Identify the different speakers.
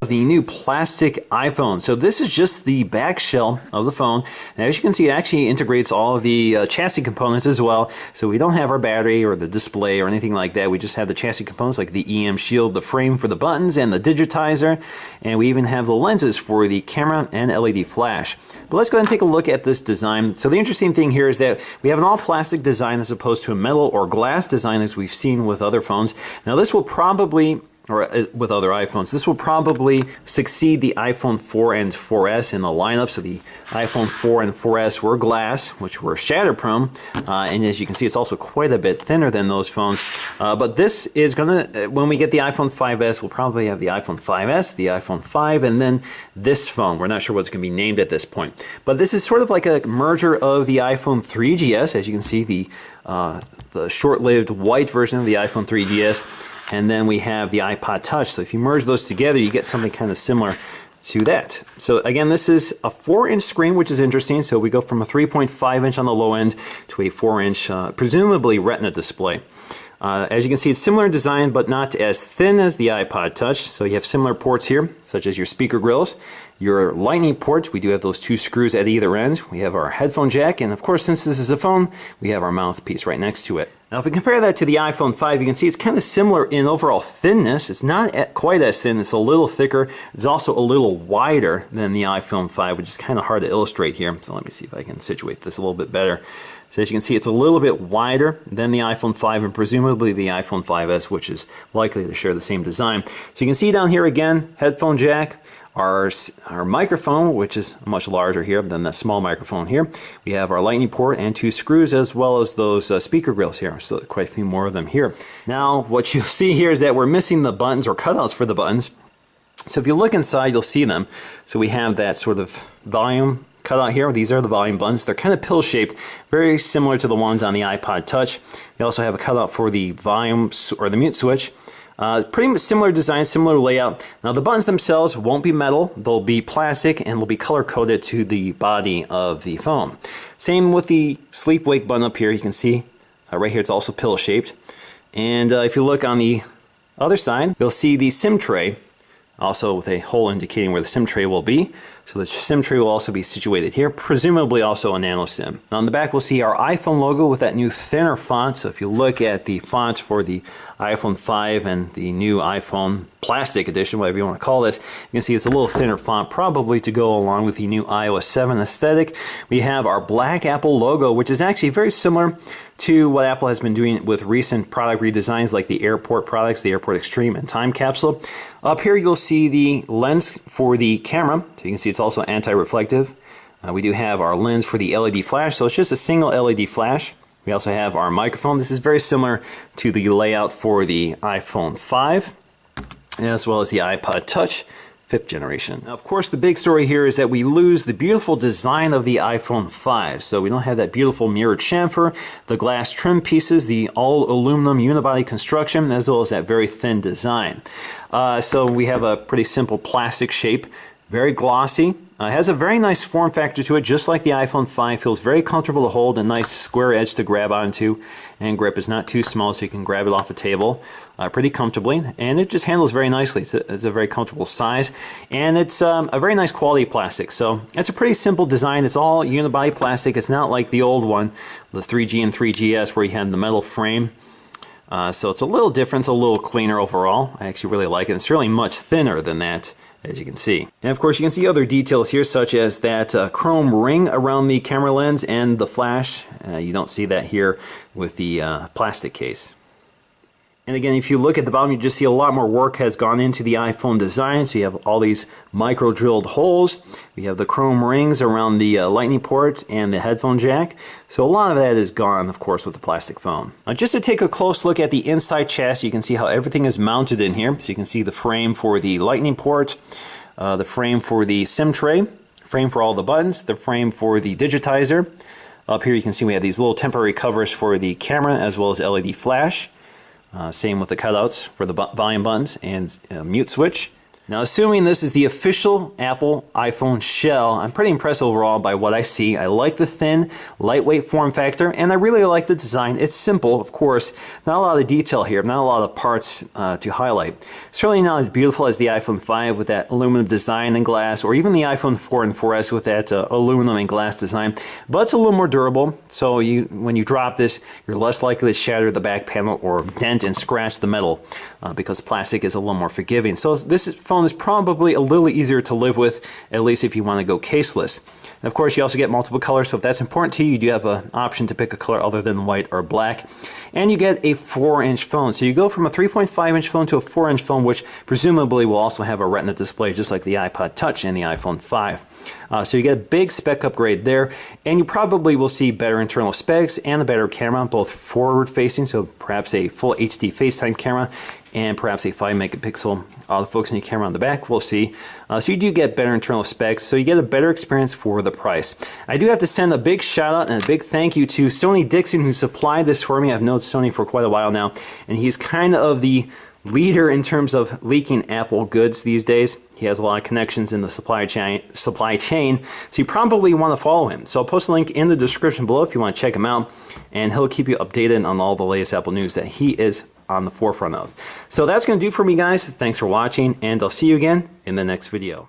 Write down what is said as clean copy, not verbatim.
Speaker 1: the new plastic iPhone. So this is just the back shell of the phone. And as you can see, it actually integrates all of the chassis components as well. So we don't have our battery or the display or anything like that. We just have the chassis components like the EM shield, the frame for the buttons, and the digitizer. And we even have the lenses for the camera and LED flash. But let's go ahead and take a look at this design. So the interesting thing here is that we have an all plastic design as opposed to a metal or glass design as we've seen with other phones. Now this will probably, or with other iPhones, this will probably succeed the iPhone 4 and 4S in the lineup. So the iPhone 4 and 4S were glass, which were shatter prone, and as you can see, it's also quite a bit thinner than those phones. But this is gonna, when we get the iPhone 5S, we'll probably have the iPhone 5S, the iPhone 5, and then this phone. We're not sure what it's gonna be named at this point. But this is sort of like a merger of the iPhone 3GS, as you can see, the short-lived white version of the iPhone 3GS. And then we have the iPod Touch. So if you merge those together, you get something kind of similar to that. So again, this is a 4-inch screen, which is interesting. So we go from a 3.5-inch on the low end to a 4-inch, presumably Retina display. As you can see, it's similar in design, but not as thin as the iPod Touch. So you have similar ports here, such as your speaker grills, your lightning port. We do have those 2 screws at either end. We have our headphone jack, and of course, since this is a phone, we have our mouthpiece right next to it. Now, if we compare that to the iPhone 5, you can see it's kind of similar in overall thinness. It's not quite as thin. It's a little thicker. It's also a little wider than the iPhone 5, which is kind of hard to illustrate here. So let me see if I can situate this a little bit better. So as you can see, it's a little bit wider than the iPhone 5 and presumably the iPhone 5S, which is likely to share the same design. So you can see down here again, headphone jack, our microphone, which is much larger here than the small microphone here. We have our lightning port and 2 screws, as well as those speaker grills here. So quite a few more of them here. Now, what you'll see here is that we're missing the buttons or cutouts for the buttons. So if you look inside, you'll see them. So we have that sort of volume cutout here. These are the volume buttons. They're kind of pill-shaped, very similar to the ones on the iPod Touch. We also have a cutout for the volume or the mute switch. Pretty similar design, similar layout. Now the buttons themselves won't be metal, they'll be plastic and will be color coded to the body of the phone. Same with the sleep wake button up here. You can see right here it's also pill shaped. And if you look on the other side, you'll see the SIM tray, also with a hole indicating where the SIM tray will be. So the SIM tray will also be situated here, presumably also a nano SIM. Now on the back we'll see our iPhone logo with that new thinner font. So if you look at the fonts for the iPhone 5 and the new iPhone plastic edition, whatever you want to call this, you can see it's a little thinner font, probably to go along with the new iOS 7 aesthetic. We have our black Apple logo, which is actually very similar to what Apple has been doing with recent product redesigns like the Airport products, the Airport Extreme and Time Capsule. Up here you'll see the lens for the camera, so you can see it's also anti-reflective. We do have our lens for the LED flash, so it's just a single LED flash. We also have our microphone. This is very similar to the layout for the iPhone 5, as well as the iPod Touch 5th generation. Now, of course, the big story here is that we lose the beautiful design of the iPhone 5. So we don't have that beautiful mirrored chamfer, the glass trim pieces, the all aluminum unibody construction, as well as that very thin design. So we have a pretty simple plastic shape, very glossy. It has a very nice form factor to it, just like the iPhone 5. Feels very comfortable to hold, a nice square edge to grab onto, and grip is not too small, so you can grab it off a table pretty comfortably, and it just handles very nicely. It's a very comfortable size, and it's a very nice quality plastic. So it's a pretty simple design. It's all unibody plastic. It's not like the old one, the 3G and 3GS, where you had the metal frame. So it's a little different, a little cleaner overall. I actually really like it. It's really much thinner than that, as you can see. And of course you can see other details here, such as that chrome ring around the camera lens and the flash. You don't see that here with the plastic case. And again, if you look at the bottom, you just see a lot more work has gone into the iPhone design. So you have all these micro drilled holes. We have the chrome rings around the lightning port and the headphone jack. So a lot of that is gone, of course, with the plastic phone. Now, just to take a close look at the inside chassis, you can see how everything is mounted in here. So you can see the frame for the lightning port, the frame for the SIM tray, frame for all the buttons, the frame for the digitizer. Up here you can see we have these little temporary covers for the camera as well as LED flash. Same with the cutouts for the volume buttons and mute switch. Now, assuming this is the official Apple iPhone shell, I'm pretty impressed overall by what I see. I like the thin, lightweight form factor, and I really like the design. It's simple, of course, not a lot of detail here, not a lot of parts to highlight. Certainly not as beautiful as the iPhone 5 with that aluminum design and glass, or even the iPhone 4 and 4S with that aluminum and glass design, but it's a little more durable, so when you drop this, you're less likely to shatter the back panel or dent and scratch the metal because plastic is a little more forgiving. So this phone is probably a little easier to live with, at least if you want to go caseless. And of course, you also get multiple colors, so if that's important to you, you do have an option to pick a color other than white or black. And you get a 4-inch phone. So you go from a 3.5-inch phone to a 4-inch phone, which presumably will also have a Retina display, just like the iPod Touch and the iPhone 5. So you get a big spec upgrade there, and you probably will see better internal specs and a better camera, both forward-facing, so perhaps a full HD FaceTime camera, and perhaps a 5-megapixel autofocusing camera on the back, we'll see. So you do get better internal specs, so you get a better experience for the price. I do have to send a big shout out and a big thank you to Sony Dixon, who supplied this for me. I've known Sony for quite a while now, and he's kind of the leader in terms of leaking Apple goods these days. He has a lot of connections in the supply chain, so you probably want to follow him. So I'll post a link in the description below if you want to check him out, and he'll keep you updated on all the latest Apple news that he is on the forefront of. So that's going to do for me, guys. Thanks for watching, and I'll see you again in the next video.